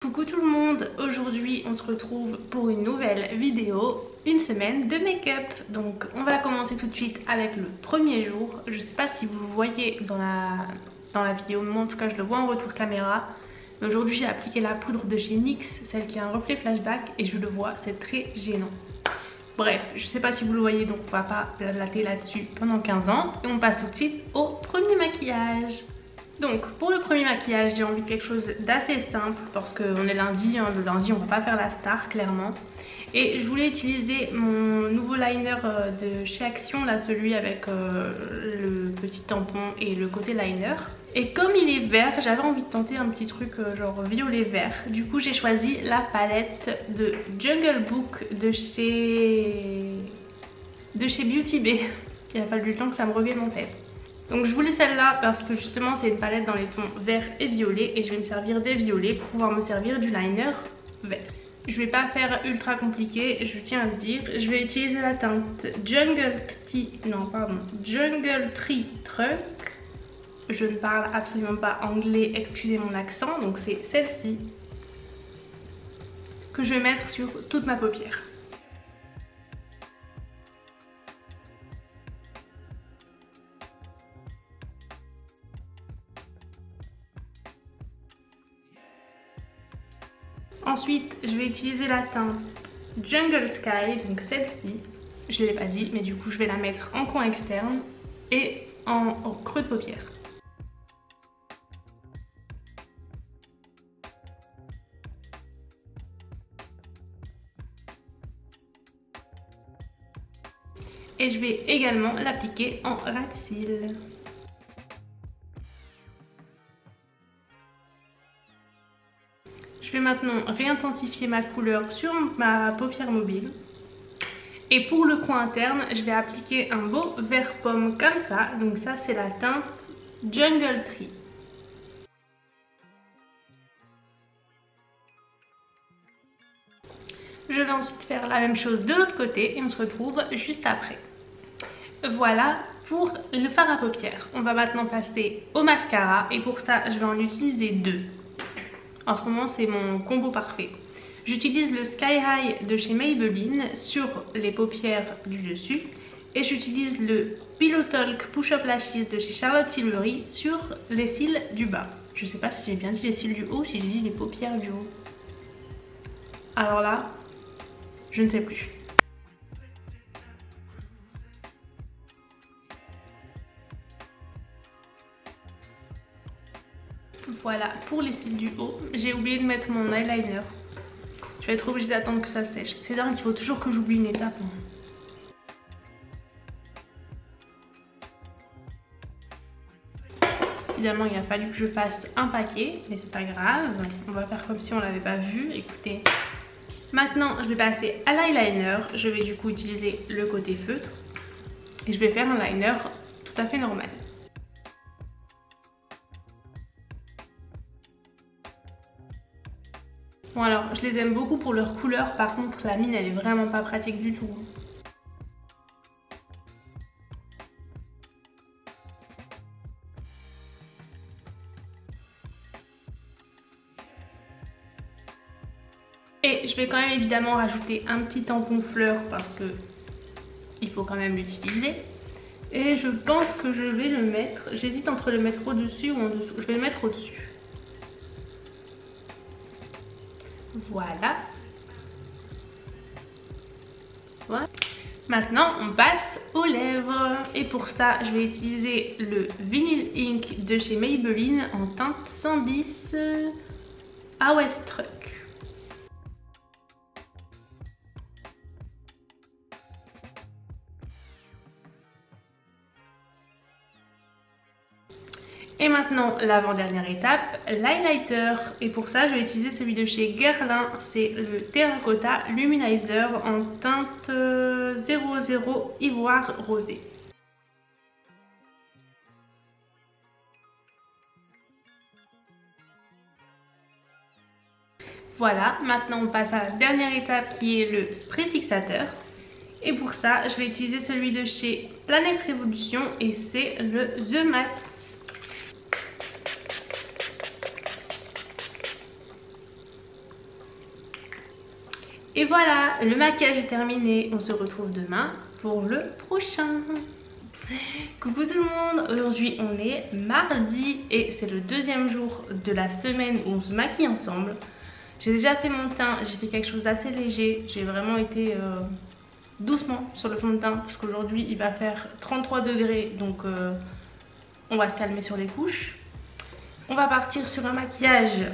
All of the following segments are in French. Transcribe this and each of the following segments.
Coucou tout le monde, aujourd'hui on se retrouve pour une nouvelle vidéo, une semaine de make-up. Donc on va commencer tout de suite avec le premier jour. Je sais pas si vous le voyez dans la vidéo, moi en tout cas je le vois en retour caméra. Mais aujourd'hui j'ai appliqué la poudre de chez NYX, celle qui a un reflet flashback, et je le vois, c'est très gênant. Bref, je sais pas si vous le voyez, donc on va pas blablater là-dessus pendant 15 ans. Et on passe tout de suite au premier maquillage. Donc pour le premier maquillage, j'ai envie de quelque chose d'assez simple parce qu'on est lundi, hein, le lundi on va pas faire la star clairement. Et je voulais utiliser mon nouveau liner de chez Action, là celui avec le petit tampon et le côté liner. Et comme il est vert, j'avais envie de tenter un petit truc genre violet vert. Du coup j'ai choisi la palette de Jungle Book de chez Beauty Bay. Il a fallu du temps que ça me revienne en tête. Donc je voulais celle-là parce que justement c'est une palette dans les tons vert et violet et je vais me servir des violets pour pouvoir me servir du liner vert. Je vais pas faire ultra compliqué, je tiens à le dire. Je vais utiliser la teinte Jungle Tree Trunk. Je ne parle absolument pas anglais, excusez mon accent, donc c'est celle-ci que je vais mettre sur toute ma paupière. Ensuite, je vais utiliser la teinte Jungle Sky, donc celle-ci. Je ne l'ai pas dit, mais du coup, je vais la mettre en coin externe et au creux de paupière. Et je vais également l'appliquer en ras de cils. Je vais maintenant réintensifier ma couleur sur ma paupière mobile. Et pour le coin interne, je vais appliquer un beau vert pomme comme ça. Donc ça c'est la teinte Jungle Tree. Je vais ensuite faire la même chose de l'autre côté et on se retrouve juste après. Voilà pour le fard à paupières. On va maintenant passer au mascara et pour ça je vais en utiliser deux. En ce moment c'est mon combo parfait. J'utilise le Sky High de chez Maybelline sur les paupières du dessus. Et j'utilise le Pillow Talk Push Up Lashes de chez Charlotte Tilbury sur les cils du bas. Je sais pas si j'ai bien dit les cils du haut ou si j'ai dit les paupières du haut. Alors là, je ne sais plus. Voilà pour les cils du haut. J'ai oublié de mettre mon eyeliner. Je vais être obligée d'attendre que ça sèche. C'est dingue, il faut toujours que j'oublie une étape. Évidemment, il a fallu que je fasse un paquet, mais c'est pas grave. On va faire comme si on l'avait pas vu. Écoutez. Maintenant, je vais passer à l'eyeliner. Je vais du coup utiliser le côté feutre. Et je vais faire un liner tout à fait normal. Bon alors, je les aime beaucoup pour leur couleur, par contre la mine elle est vraiment pas pratique du tout. Et je vais quand même évidemment rajouter un petit tampon fleur parce que il faut quand même l'utiliser. Et je pense que je vais le mettre, j'hésite entre le mettre au-dessus ou en dessous, je vais le mettre au-dessus. Voilà. Voilà. Maintenant on passe aux lèvres et pour ça je vais utiliser le Vinyl Ink de chez Maybelline en teinte 110 West Truck. Et maintenant l'avant-dernière étape, l'highlighter. Et pour ça je vais utiliser celui de chez Guerlain, c'est le Terracotta Luminizer en teinte 00 Ivoire Rosé. Voilà, maintenant on passe à la dernière étape qui est le spray fixateur. Et pour ça je vais utiliser celui de chez Planète Révolution et c'est le The Matte. Et voilà, le maquillage est terminé. On se retrouve demain pour le prochain. Coucou tout le monde, aujourd'hui on est mardi et c'est le deuxième jour de la semaine où on se maquille ensemble. J'ai déjà fait mon teint, j'ai fait quelque chose d'assez léger. J'ai vraiment été doucement sur le fond de teint parce qu'aujourd'hui il va faire 33 degrés, donc on va se calmer sur les couches. On va partir sur un maquillage,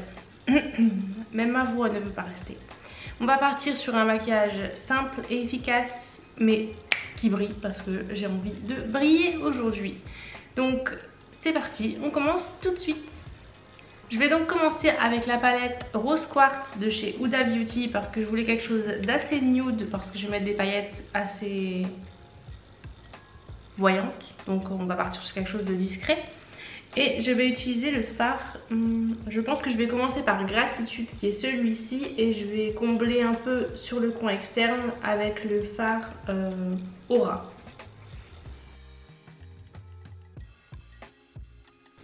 même ma voix ne veut pas rester. On va partir sur un maquillage simple et efficace mais qui brille parce que j'ai envie de briller aujourd'hui. Donc c'est parti, on commence tout de suite. Je vais donc commencer avec la palette Rose Quartz de chez Huda Beauty parce que je voulais quelque chose d'assez nude parce que je vais mettre des paillettes assez voyantes. Donc on va partir sur quelque chose de discret. Et je vais utiliser le fard, je pense que je vais commencer par Gratitude qui est celui-ci. Et je vais combler un peu sur le coin externe avec le fard Aura.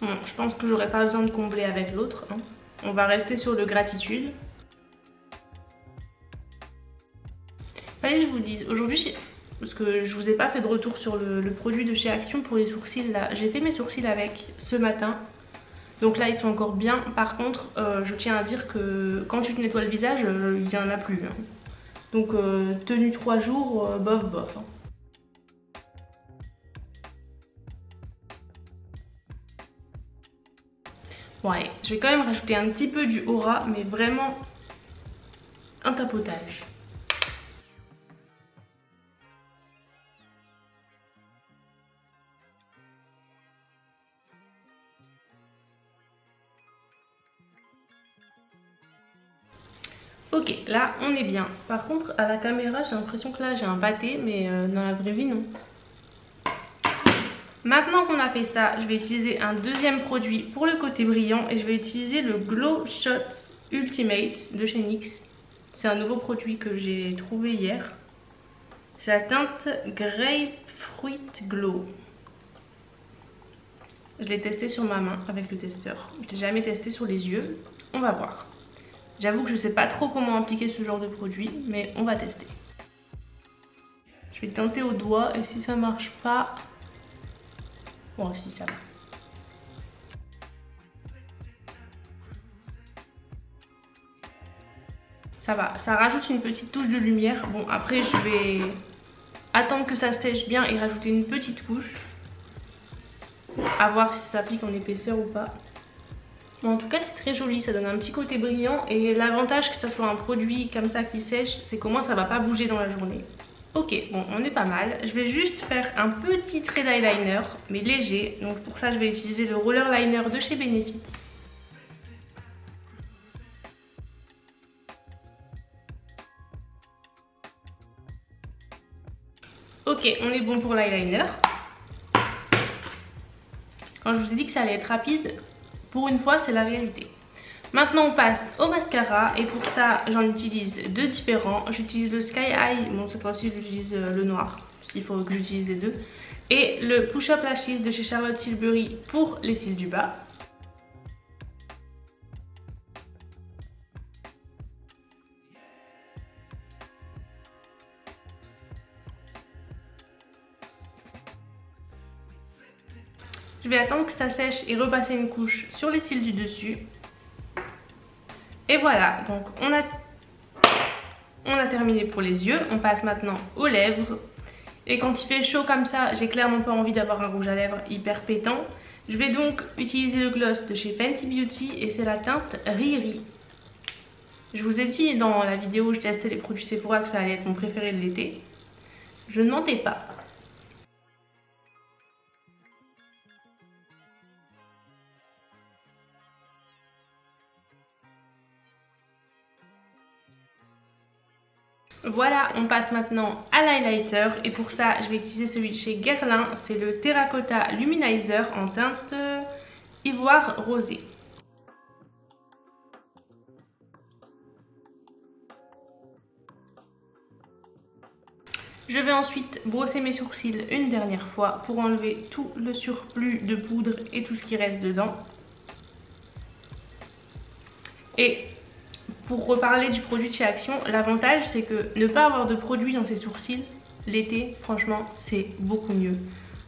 Bon, je pense que j'aurai pas besoin de combler avec l'autre, hein. On va rester sur le Gratitude. Fallait que je vous dise, aujourd'hui, parce que je vous ai pas fait de retour sur le produit de chez Action pour les sourcils là. J'ai fait mes sourcils avec ce matin. Donc là ils sont encore bien. Par contre je tiens à dire que quand tu te nettoies le visage il n'y en a plus, hein. Donc tenue 3 jours, bof bof, hein. Ouais, je vais quand même rajouter un petit peu du Aura, mais vraiment un tapotage. Ok, là on est bien. Par contre à la caméra j'ai l'impression que là j'ai un pâté, mais dans la vraie vie non. Maintenant qu'on a fait ça, je vais utiliser un deuxième produit pour le côté brillant et je vais utiliser le Glow Shot Ultimate de chez NYX. C'est un nouveau produit que j'ai trouvé hier. C'est la teinte Grapefruit Glow. Je l'ai testé sur ma main avec le testeur. Je l'ai jamais testé sur les yeux. On va voir. J'avoue que je sais pas trop comment appliquer ce genre de produit, mais on va tester. Je vais tenter au doigt et si ça marche pas... Bon, si ça va. Ça va, ça rajoute une petite touche de lumière. Bon, après je vais attendre que ça sèche bien et rajouter une petite couche. À voir si ça s'applique en épaisseur ou pas. Bon, en tout cas c'est très joli, ça donne un petit côté brillant. Et l'avantage que ça soit un produit comme ça qui sèche, c'est qu'au moins ça va pas bouger dans la journée. Ok, bon on est pas mal. Je vais juste faire un petit trait d'eyeliner, mais léger. Donc pour ça je vais utiliser le roller liner de chez Benefit. Ok, on est bon pour l'eyeliner. Quand je vous ai dit que ça allait être rapide, pour une fois c'est la vérité. Maintenant on passe au mascara et pour ça j'en utilise deux différents. J'utilise le Sky High, bon cette fois-ci j'utilise le noir, il faut que j'utilise les deux. Et le Push Up Lashes de chez Charlotte Tilbury pour les cils du bas. Je vais attendre que ça sèche et repasser une couche sur les cils du dessus. Et voilà, donc on a terminé pour les yeux. On passe maintenant aux lèvres. Et quand il fait chaud comme ça, j'ai clairement pas envie d'avoir un rouge à lèvres hyper pétant. Je vais donc utiliser le gloss de chez Fenty Beauty et c'est la teinte Riri. Je vous ai dit dans la vidéo où je testais les produits Sephora que ça allait être mon préféré de l'été. Je ne mentais pas. Voilà, on passe maintenant à l'highlighter et pour ça je vais utiliser celui de chez Guerlain, c'est le Terracotta Luminizer en teinte ivoire rosé. Je vais ensuite brosser mes sourcils une dernière fois pour enlever tout le surplus de poudre et tout ce qui reste dedans. Et pour reparler du produit de chez Action, l'avantage c'est que ne pas avoir de produit dans ses sourcils l'été, franchement, c'est beaucoup mieux.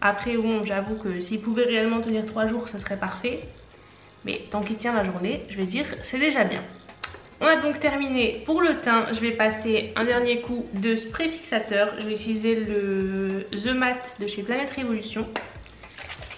Après, bon, j'avoue que s'il pouvait réellement tenir 3 jours, ça serait parfait. Mais tant qu'il tient la journée, je vais dire, c'est déjà bien. On a donc terminé pour le teint. Je vais passer un dernier coup de spray fixateur. Je vais utiliser le The Matte de chez Planète Révolution.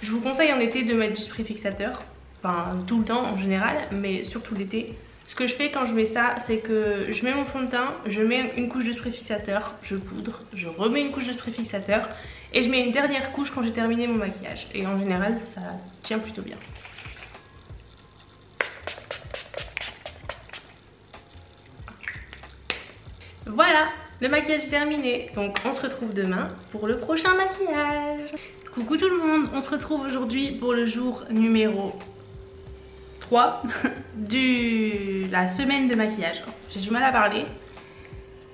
Je vous conseille en été de mettre du spray fixateur. Enfin, tout le temps en général, mais surtout l'été. Ce que je fais quand je mets ça, c'est que je mets mon fond de teint, je mets une couche de spray fixateur, je poudre, je remets une couche de spray fixateur et je mets une dernière couche quand j'ai terminé mon maquillage. Et en général, ça tient plutôt bien. Voilà, le maquillage est terminé. Donc on se retrouve demain pour le prochain maquillage. Coucou tout le monde, on se retrouve aujourd'hui pour le jour numéro 3 de la semaine de maquillage. J'ai du mal à parler,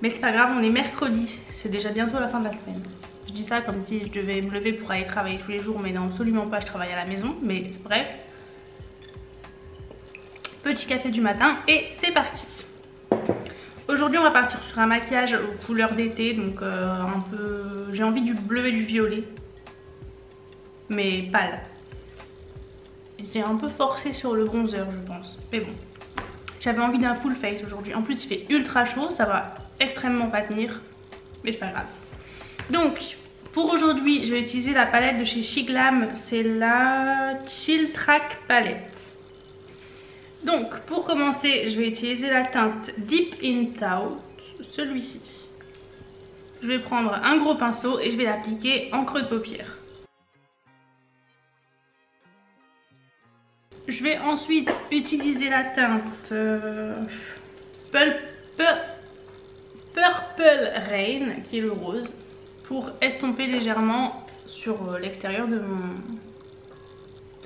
mais c'est pas grave, on est mercredi, c'est déjà bientôt la fin de la semaine. Je dis ça comme si je devais me lever pour aller travailler tous les jours, mais non, absolument pas, je travaille à la maison, mais bref. Petit café du matin et c'est parti. Aujourd'hui on va partir sur un maquillage aux couleurs d'été, donc un peu... j'ai envie du bleu et du violet, mais pâle. J'ai un peu forcé sur le bronzer je pense, mais bon. J'avais envie d'un full face aujourd'hui. En plus il fait ultra chaud, ça va extrêmement pas tenir, mais c'est pas grave. Donc pour aujourd'hui je vais utiliser la palette de chez Shiglam, c'est la Chill Track Palette. Donc pour commencer je vais utiliser la teinte Deep in Thought, celui-ci. Je vais prendre un gros pinceau et je vais l'appliquer en creux de paupière. Je vais ensuite utiliser la teinte Purple Rain, qui est le rose, pour estomper légèrement sur l'extérieur de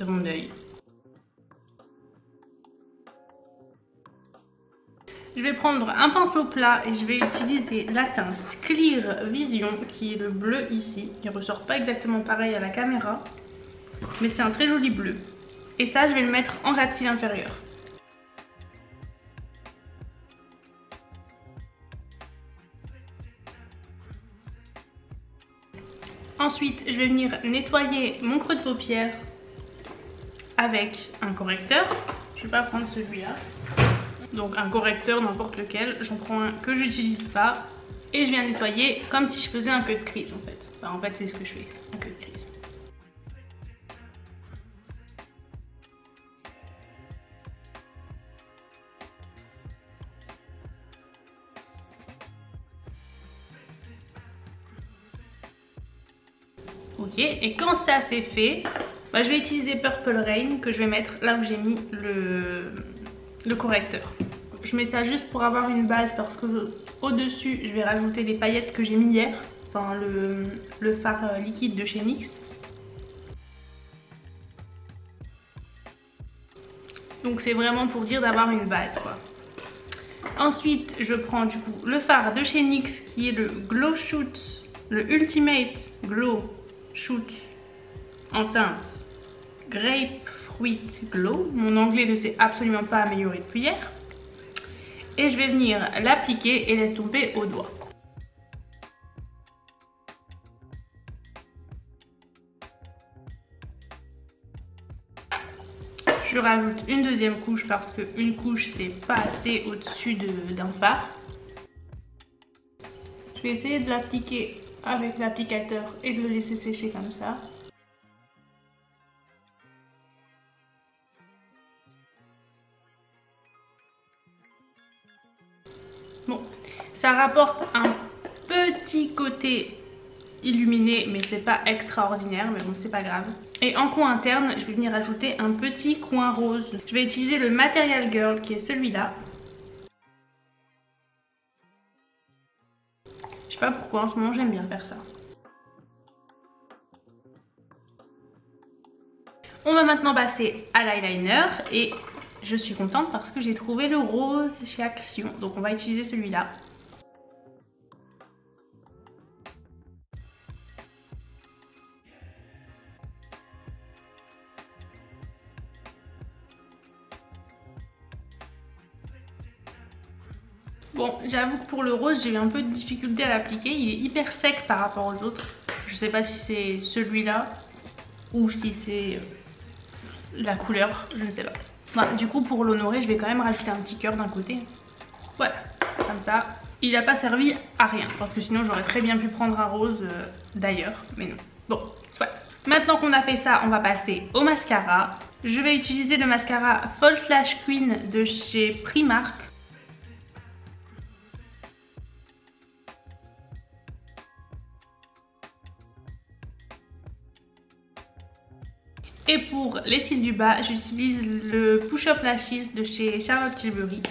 mon œil. Je vais prendre un pinceau plat et je vais utiliser la teinte Clear Vision, qui est le bleu ici. Il ne ressort pas exactement pareil à la caméra, mais c'est un très joli bleu. Et ça, je vais le mettre en ras de cils inférieur. Ensuite, je vais venir nettoyer mon creux de paupière avec un correcteur. Je vais pas prendre celui-là. Donc un correcteur, n'importe lequel. J'en prends un que j'utilise pas. Et je viens nettoyer comme si je faisais un cut de crease en fait. Enfin, en fait, c'est ce que je fais, un cut de crease. Ok, et quand c'est assez fait, bah, je vais utiliser Purple Rain que je vais mettre là où j'ai mis le correcteur. Je mets ça juste pour avoir une base parce que au dessus je vais rajouter les paillettes que j'ai mis hier, enfin le fard liquide de chez NYX. Donc c'est vraiment pour dire d'avoir une base quoi. Ensuite je prends du coup le fard de chez NYX qui est le Glow Shoot, le Ultimate Glow Shoot en teinte Grapefruit Glow. Mon anglais ne s'est absolument pas amélioré depuis hier. Et je vais venir l'appliquer et l'estomper au doigt. Je rajoute une deuxième couche parce qu'une couche c'est pas assez au-dessus d'un fard. Je vais essayer de l'appliquer avec l'applicateur et de le laisser sécher comme ça. Bon, ça rapporte un petit côté illuminé, mais c'est pas extraordinaire, mais bon, c'est pas grave. Et en coin interne, je vais venir ajouter un petit coin rose. Je vais utiliser le Material Girl qui est celui-là. Je sais pas pourquoi, en ce moment j'aime bien faire ça. On va maintenant passer à l'eyeliner et je suis contente parce que j'ai trouvé le rose chez Action. Donc on va utiliser celui-là. Bon, j'avoue que pour le rose, j'ai eu un peu de difficulté à l'appliquer. Il est hyper sec par rapport aux autres. Je sais pas si c'est celui-là ou si c'est la couleur, je ne sais pas. Bah, du coup, pour l'honorer, je vais quand même rajouter un petit cœur d'un côté. Voilà, comme ça. Il n'a pas servi à rien, parce que sinon j'aurais très bien pu prendre un rose d'ailleurs, mais non. Bon, soit. Maintenant qu'on a fait ça, on va passer au mascara. Je vais utiliser le mascara False Lash Queen de chez Primark. Et pour les cils du bas, j'utilise le Push Up Lashes de chez Charlotte Tilbury.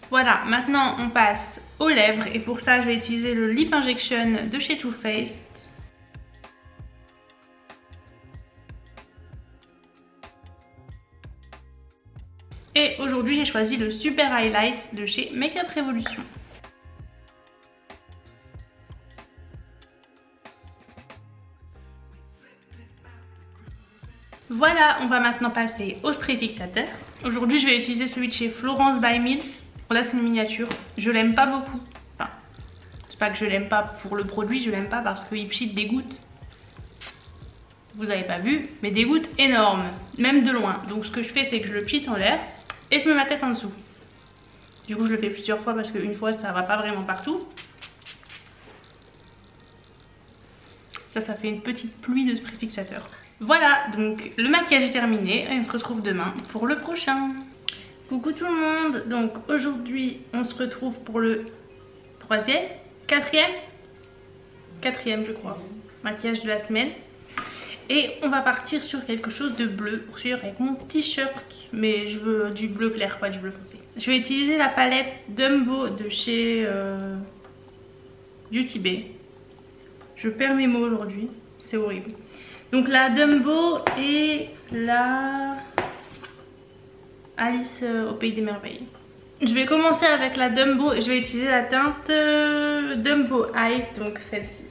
Voilà, maintenant on passe aux lèvres et pour ça je vais utiliser le Lip Injection de chez Too Faced. Et aujourd'hui j'ai choisi le Super Highlight de chez Makeup Revolution. Voilà, on va maintenant passer au spray fixateur. Aujourd'hui je vais utiliser celui de chez Florence by Mills. Là c'est une miniature, je l'aime pas beaucoup. Enfin, c'est pas que je l'aime pas pour le produit, je l'aime pas parce qu'il pchit des gouttes. Vous avez pas vu, mais des gouttes énormes, même de loin. Donc ce que je fais c'est que je le pchite en l'air et je mets ma tête en dessous. Du coup je le fais plusieurs fois parce qu'une fois ça va pas vraiment partout. Ça fait une petite pluie de spray fixateur. Voilà, donc le maquillage est terminé et on se retrouve demain pour le prochain. Coucou tout le monde, donc aujourd'hui on se retrouve pour le quatrième je crois, maquillage de la semaine. Et on va partir sur quelque chose de bleu pour suivre avec mon t-shirt, mais je veux du bleu clair, pas du bleu foncé. Je vais utiliser la palette Dumbo de chez Beauty Bay. Je perds mes mots aujourd'hui, c'est horrible. Donc la Dumbo et la Alice au Pays des Merveilles. Je vais commencer avec la Dumbo et je vais utiliser la teinte Dumbo Eyes, donc celle-ci.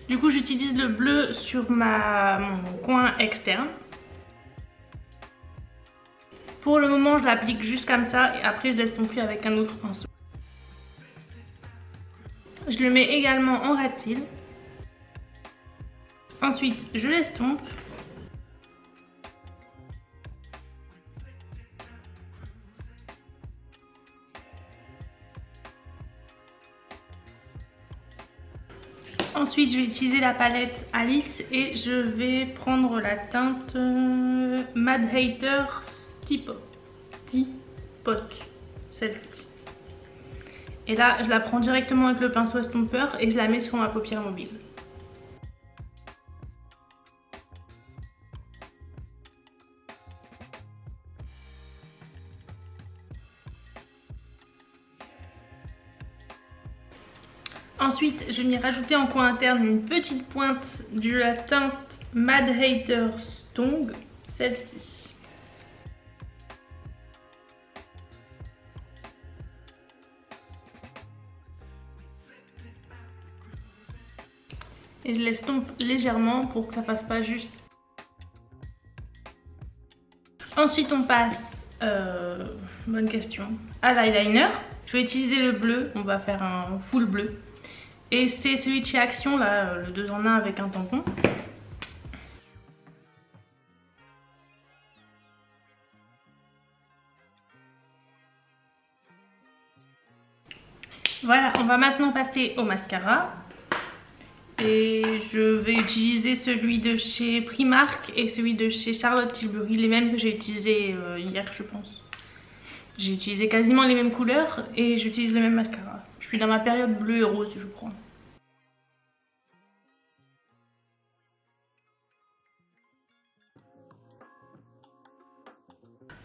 Du coup j'utilise le bleu sur mon coin externe. Pour le moment je l'applique juste comme ça et après je l'estompe avec un autre pinceau. Je le mets également en ras de cils. Ensuite je l'estompe. Ensuite je vais utiliser la palette Alice et je vais prendre la teinte Mad Hater Teapot, celle-ci. Et là je la prends directement avec le pinceau estompeur et je la mets sur ma paupière mobile. Ensuite, je vais rajouter en coin interne une petite pointe de la teinte Mad Hater Stone, celle-ci. Et je l'estompe légèrement pour que ça fasse pas juste. Ensuite, on passe, bonne question, à l'eyeliner. Je vais utiliser le bleu, on va faire un full bleu. Et c'est celui de chez Action, là, le 2 en 1 avec un tampon. Voilà, on va maintenant passer au mascara. Et je vais utiliser celui de chez Primark et celui de chez Charlotte Tilbury, les mêmes que j'ai utilisés hier je pense. J'ai utilisé quasiment les mêmes couleurs et j'utilise le même mascara. Je suis dans ma période bleu et rose je crois.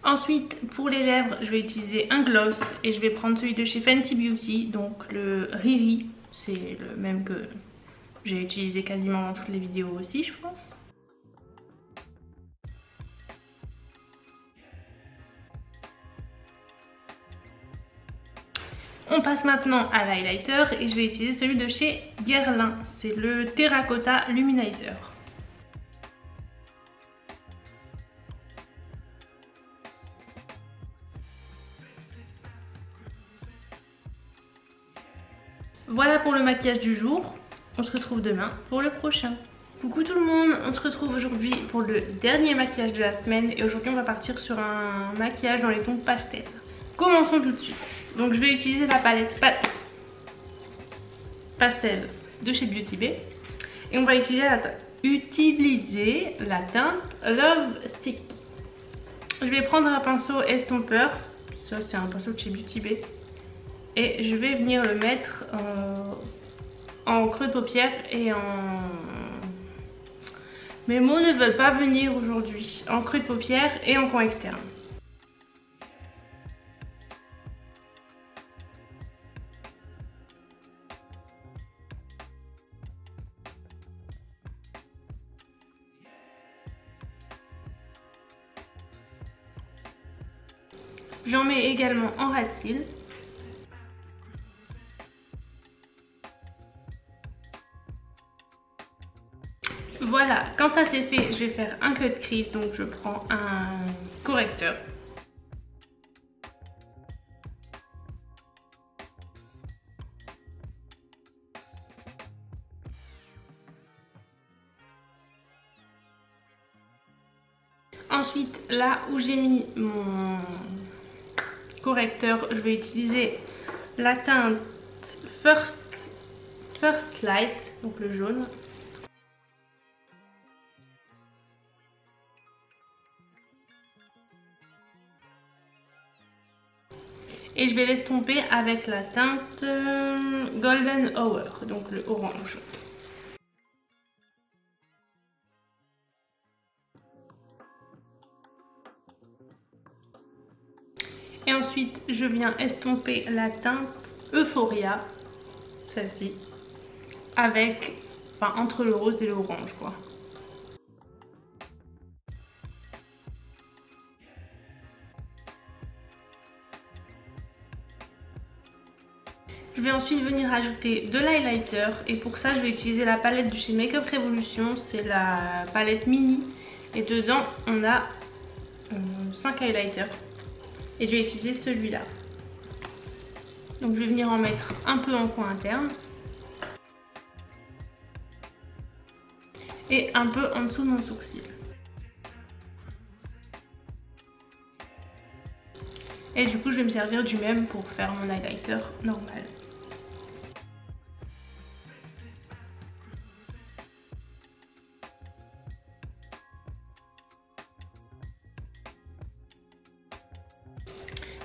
Ensuite pour les lèvres je vais utiliser un gloss et je vais prendre celui de chez Fenty Beauty, donc le Riri, c'est le même que j'ai utilisé quasiment dans toutes les vidéos aussi je pense. On passe maintenant à l'highlighter et je vais utiliser celui de chez Guerlain, c'est le Terracotta Luminizer. Voilà pour le maquillage du jour. On se retrouve demain pour le prochain. Coucou tout le monde, on se retrouve aujourd'hui pour le dernier maquillage de la semaine. Et aujourd'hui on va partir sur un maquillage dans les tons pastel. Commençons tout de suite. Donc je vais utiliser la palette pastel de chez Beauty Bay. Et on va utiliser la teinte Love Stick. Je vais prendre un pinceau estompeur. Ça c'est un pinceau de chez Beauty Bay. Et je vais venir le mettre en creux de paupière et en... Mes mots ne veulent pas venir aujourd'hui. En creux de paupière et en coin externe. J'en mets également en ras de cils. Voilà, quand ça c'est fait, je vais faire un cut crease, donc je prends un correcteur. Ensuite, là où j'ai mis mon correcteur, je vais utiliser la teinte First Light, donc le jaune. Et je vais l'estomper avec la teinte Golden Hour, donc le orange. Et ensuite, je viens estomper la teinte Euphoria, celle-ci, avec, enfin, entre le rose et l'orange, quoi. Je vais ensuite venir ajouter de l'highlighter et pour ça je vais utiliser la palette de chez Makeup Revolution, c'est la palette mini et dedans on a 5 highlighters et je vais utiliser celui-là. Donc je vais venir en mettre un peu en coin interne et un peu en dessous de mon sourcil. Et du coup je vais me servir du même pour faire mon highlighter normal.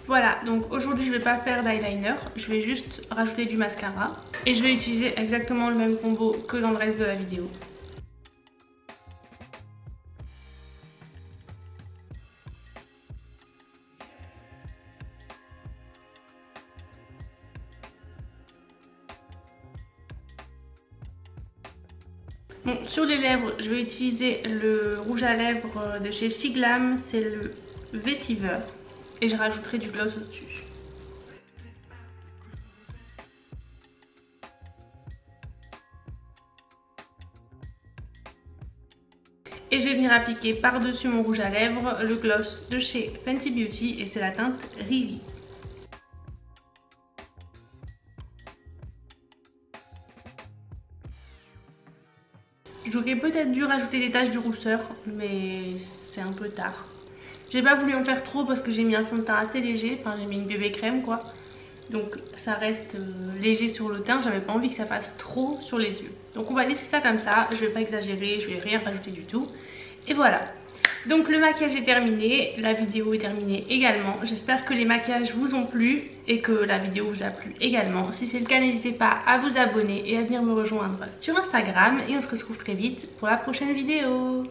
Voilà, donc aujourd'hui je vais pas faire d'eyeliner, je vais juste rajouter du mascara. Et je vais utiliser exactement le même combo que dans le reste de la vidéo. Bon, sur les lèvres, je vais utiliser le rouge à lèvres de chez Siglam, c'est le Vetiver. Et je rajouterai du gloss au-dessus. Et je vais venir appliquer par-dessus mon rouge à lèvres le gloss de chez Fenty Beauty et c'est la teinte Riri. J'aurais peut-être dû rajouter des taches de rousseur, mais c'est un peu tard. J'ai pas voulu en faire trop parce que j'ai mis un fond de teint assez léger, enfin j'ai mis une bébé crème quoi. Donc ça reste léger sur le teint, j'avais pas envie que ça fasse trop sur les yeux. Donc on va laisser ça comme ça, je vais pas exagérer, je vais rien rajouter du tout. Et voilà. Donc le maquillage est terminé, la vidéo est terminée également. J'espère que les maquillages vous ont plu et que la vidéo vous a plu également. Si c'est le cas, n'hésitez pas à vous abonner et à venir me rejoindre sur Instagram. Et on se retrouve très vite pour la prochaine vidéo.